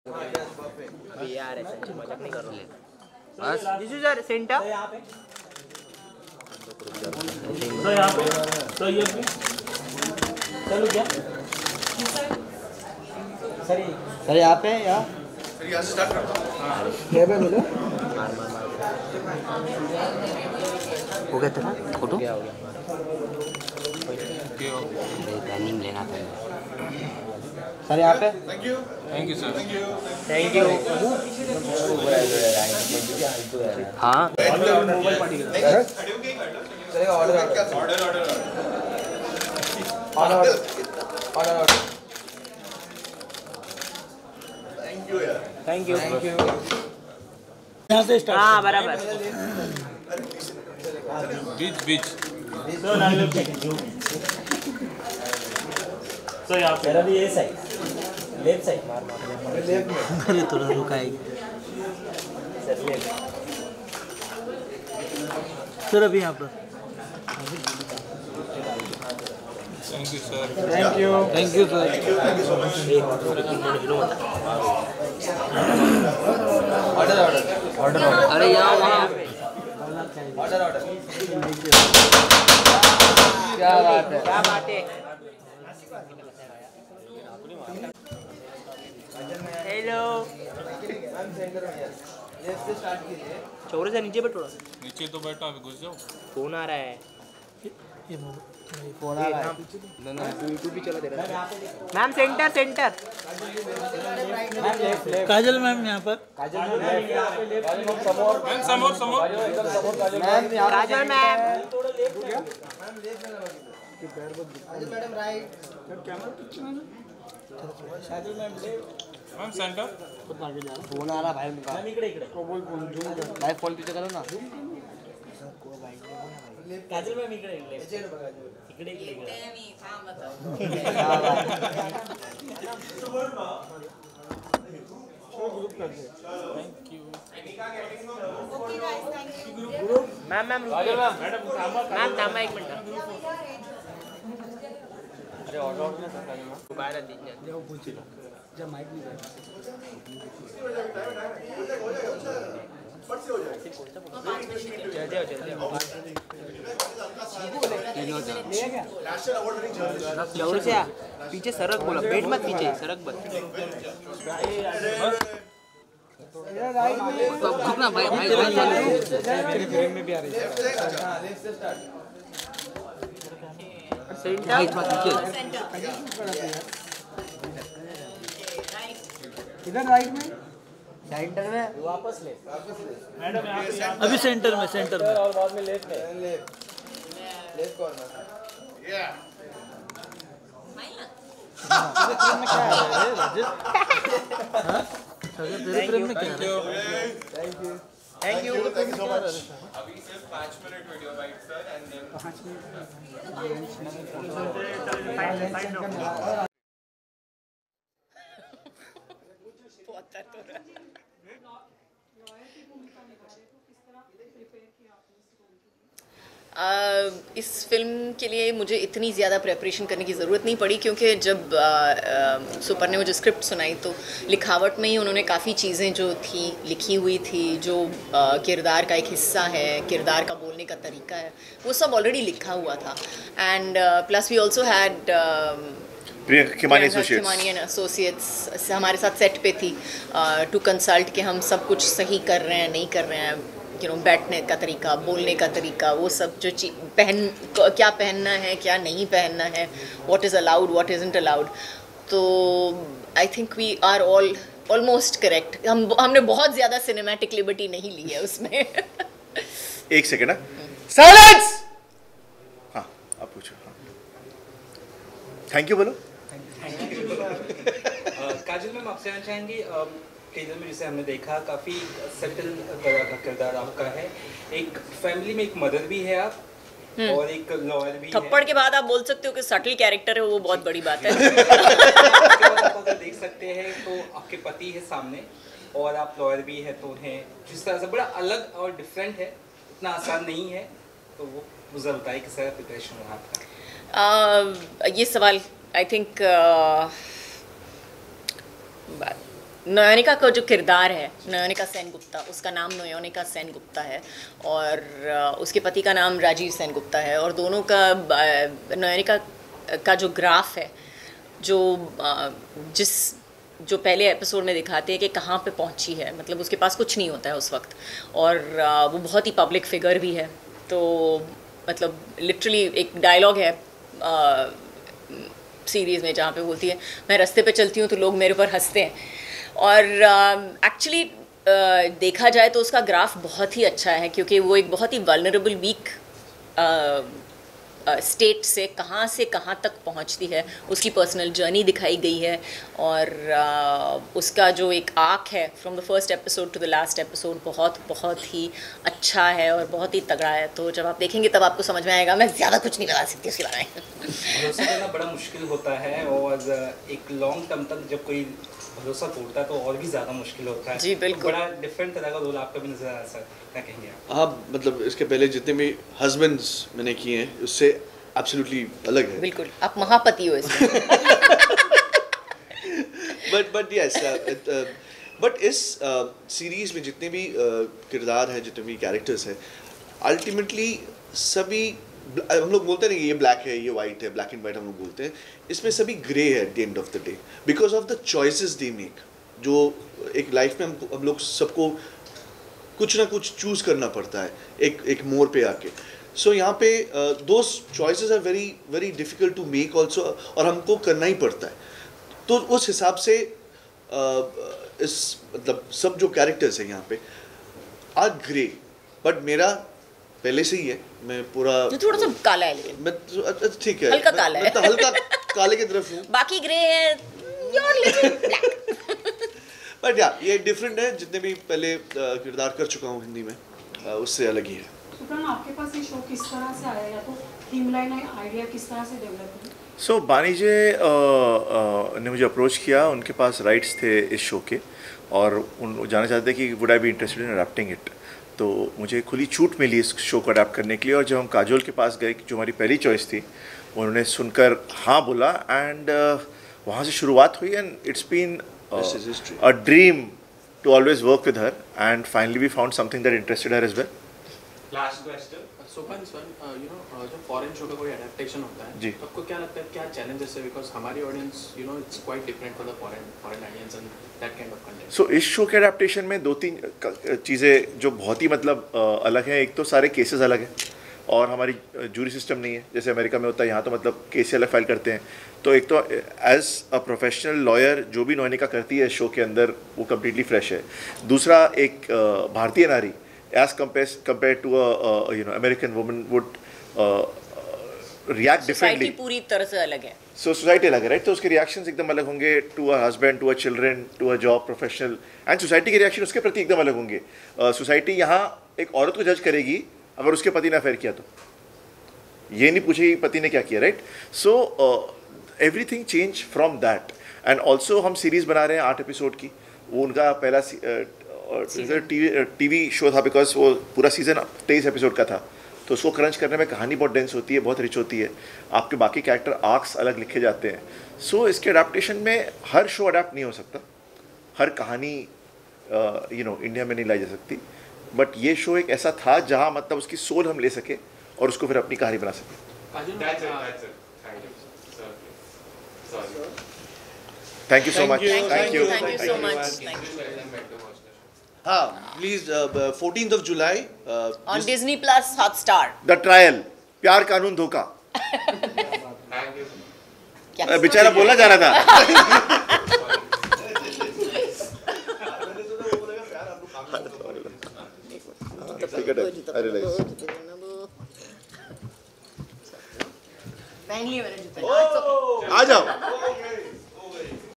यार ऐसा मजाक नहीं कर रहा बस दिस इज आवर सेंटर तो यहाँ पे तो ये भी चलो क्या सर यहाँ पे या सर यहाँ से स्टार्ट करता हूँ। क्या पे बोलो मार मार मार हो गया तेरा फोटो हो गया प्लानिंग लेना था सर यहाँ पे thank you sir thank you thank you हाँ ऑर्डर थैंक यू यार थैंक यू यहाँ से स्टार्ट हाँ बराबर बीच तो ना लोग तो यहाँ पे मेरा भी ये साइड लेफ्ट साइड लेफ्ट में अरे थोड़ा रुकाएगी सर अभी यहाँ पर thank you sir thank you sir order अरे यहाँ वहाँ ऑर्डर क्या बात है क्या बात है हेलो चौरे से नीचे बैठ थोड़ा नीचे तो बैठा अभी घुस जाओ फोन आ रहा है फोन आ रहा है यूट्यूब भी चला दे रहा है ma'am centre centre Kajal ma'am यहाँ पर मैम समोर मैम यहाँ Kajal ma'am madam right ma'am centre phone आ रहा भाई उनका भाई फोन पीछे करो ना काजल मैम इकडे मैम मैम मैम थांबा एक मिनिट अरे ऑर्डर बाहेर दीजिए जरूर से पीछे सरक बोला बैठ मत पीछे सरक मत घुटना भाई भाई फ्रेम में भी आ रही है सेंटर इधर राइट में सेंटर में वापस ले मैडम अभी सेंटर में और बाद में लेफ्ट लेफ्ट कॉर्नर या तेरे फ्रेम में क्या है थैंक यू सो मच अभी सिर्फ 5 minute video write sir and then इस फिल्म के लिए मुझे इतनी ज़्यादा प्रेपरेशन करने की ज़रूरत नहीं पड़ी क्योंकि जब सुपर ने मुझे स्क्रिप्ट सुनाई तो लिखावट में ही उन्होंने काफ़ी चीज़ें जो थी लिखी हुई थी जो किरदार का एक हिस्सा है किरदार का बोलने का तरीका है वो सब ऑलरेडी लिखा हुआ था and plus we also had Khimani and associates हमारे साथ सेट पे थी टू कंसल्ट कि हम सब कुछ सही कर रहे हैं नहीं कर रहे हैं बैठने का तरीका बोलने का तरीका वो सब जो क्या पहनना है क्या नहीं पहनना है what is allowed what isn't allowed तो I think we are almost correct हमने बहुत ज़्यादा सिनेमैटिक लिबर्टी नहीं ली है उसमें एक सेकंड साइलेंस हाँ आप पूछो थैंक यू बोलो काजल मैम आपसे जानना चाहेंगी ट्रेलर में जिसे हमने देखा काफ़ी सटल तरह का किरदार आपका है एक फैमिली में एक मदर भी है आप और एक लॉयर भी थप्पड़ के बाद आप बोल सकते हो कि सटल कैरेक्टर है वो बहुत बड़ी बात है आप अगर देख सकते हैं तो आपके पति है सामने और आप लॉयर भी है तो उन्हें जिस तरह से बड़ा अलग और डिफरेंट है इतना आसान नहीं है तो वो मुझे बताइए किस तरह प्रिपरेशन रहा आपका ये सवाल आई थिंक नयोनिका का जो किरदार है, नयोनिका सेनगुप्ता, उसका नाम नयोनिका सेनगुप्ता है और उसके पति का नाम राजीव सेनगुप्ता है और दोनों का नयोनिका का जो ग्राफ है, जो पहले एपिसोड में दिखाते हैं कि कहाँ पे पहुँची है, मतलब उसके पास कुछ नहीं होता है उस वक्त और वो बहुत ही पब्लिक फिगर भी है। तो मतलब लिटरली एक डायलॉग है सीरीज़ में जहाँ पे बोलती है मैं रास्ते पे चलती हूँ तो लोग मेरे ऊपर हंसते हैं और एक्चुअली देखा जाए तो उसका ग्राफ बहुत ही अच्छा है क्योंकि वो एक बहुत ही वल्नरेबल वीक स्टेट से कहाँ तक पहुंचती है, उसकी पर्सनल जर्नी दिखाई गई है और उसका जो एक आर्क है from the first episode to the last episode बहुत ही अच्छा है और बहुत ही तगड़ा है। तो जब आप देखेंगे तब आपको समझ में आएगा। मैं ज़्यादा कुछ नहीं बता सकती उसके बारे में। भरोसा करना बड़ा मुश्किल होता है और एक लॉन्ग टर्म तक जब कोई भरोसा टूटता है तो और भी ज़्यादा मुश्किल होता है। जी बिल्कुल। बड़ा डिफरेंट तरह का रोल आपका भी नजर आ रहा है, क्या कहेंगे आप? हाँ, मतलब इसके पहले जितने भी हस्बैंड्स मैंने किए हैं उससे एब्सोल्युटली अलग है। बिल्कुल, आप महापति हो इसमें। बट यस, बट इस सीरीज में जितने भी किरदार हैं, जितने भी कैरेक्टर्स हैं, अल्टीमेटली सभी, हम लोग बोलते हैं ना ये ब्लैक है, ये वाइट है, ब्लैक एंड वाइट हम लोग बोलते हैं, इसमें सभी ग्रे है at the end of the day because of the choices they make. जो एक लाइफ में हम लोग सबको कुछ ना कुछ चूज करना पड़ता है एक मोड़ पे आके। सो यहाँ पे those choices are very very difficult to make also और हमको करना ही पड़ता है। तो उस हिसाब से इस मतलब सब जो कैरेक्टर्स हैं यहाँ पे आर ग्रे, बट मेरा पहले से ही है, मैं पूरा जो थोड़ा सा काला है लेकिन मैं ठीक है, हल्का काला है, मैं हल्का काले की तरफ हूँ, बाकी ग्रे है, you're little black। बट या ये डिफरेंट है। जितने भी पहले किरदार कर चुका हूँ हिंदी में उससे अलग ही है। सुप्रान, आपके पास ये शो किस तरह से आया या तो थीम लाइन आइडिया किस तरह से डेवलप हुआ? सो बानीजे ने मुझे अप्रोच किया, उनके पास राइट्स थे इस शो के और उन जानना चाहते कि would I be interested in adapting it. तो मुझे खुली छूट मिली इस शो को अडैप्ट करने के लिए और जब हम काजोल के पास गए जो हमारी पहली चॉइस थी, उन्होंने सुनकर हाँ बोला एंड वहाँ से शुरुआत हुई and it's been a dream to always work with her and finally we found something that interested her as well. Last question, Supan जो फॉरेन शो का कोई अडेप्टेशन होता है जी, तो आपको क्या लगता है क्या चैलेंजेस है? बिकॉज हमारी audience it's quite different for the foreign audience and that kind of content. So इस शो के अडेप्टेशन में 2-3 चीज़ें जो बहुत ही मतलब अलग हैं। एक तो सारे केसेस अलग हैं और हमारी जूरी सिस्टम नहीं है जैसे अमेरिका में होता है, यहाँ तो मतलब केस अलग फाइल करते हैं। तो एक तो एज अ प्रोफेशनल लॉयर जो भी नयोनिका करती है शो के अंदर वो कम्प्लीटली फ्रेश है। दूसरा, एक भारतीय नारी as compared to a American woman would react differently. Society पूरी तरह से अलग है। So society अलग है, right? तो उसके reactions एकदम अलग होंगे to a husband, to a children, to a job professional, and society के reaction उसके प्रति एकदम अलग होंगे। society यहाँ एक औरत को जज करेगी अगर उसके पति ने अफेयर किया तो, ये नहीं पूछेगी पति ने क्या किया, right? So everything change from that, and also हम सीरीज बना रहे हैं 8 एपिसोड की। वो उनका पहला टीवी शो था बिकॉज वो पूरा सीजन 23 एपिसोड का था, तो उसको क्रंच करने में कहानी बहुत डेंस होती है, बहुत रिच होती है, आपके बाकी कैरेक्टर आर्क्स अलग लिखे जाते हैं। सो इसके अडेप्टेशन में हर शो अडेप्ट नहीं हो सकता, हर कहानी इंडिया में नहीं लाई जा सकती, बट ये शो एक ऐसा था जहाँ मतलब उसकी सोल हम ले सके और उसको फिर अपनी कहानी बना सके। Thank you so much. Thank you so much. हाँ, please 14th of July on Disney Plus Hotstar the trial, प्यार कानून धोखा। बेचारा बोला जा रहा था। पहन लिया मैंने जूते। आ जाओ।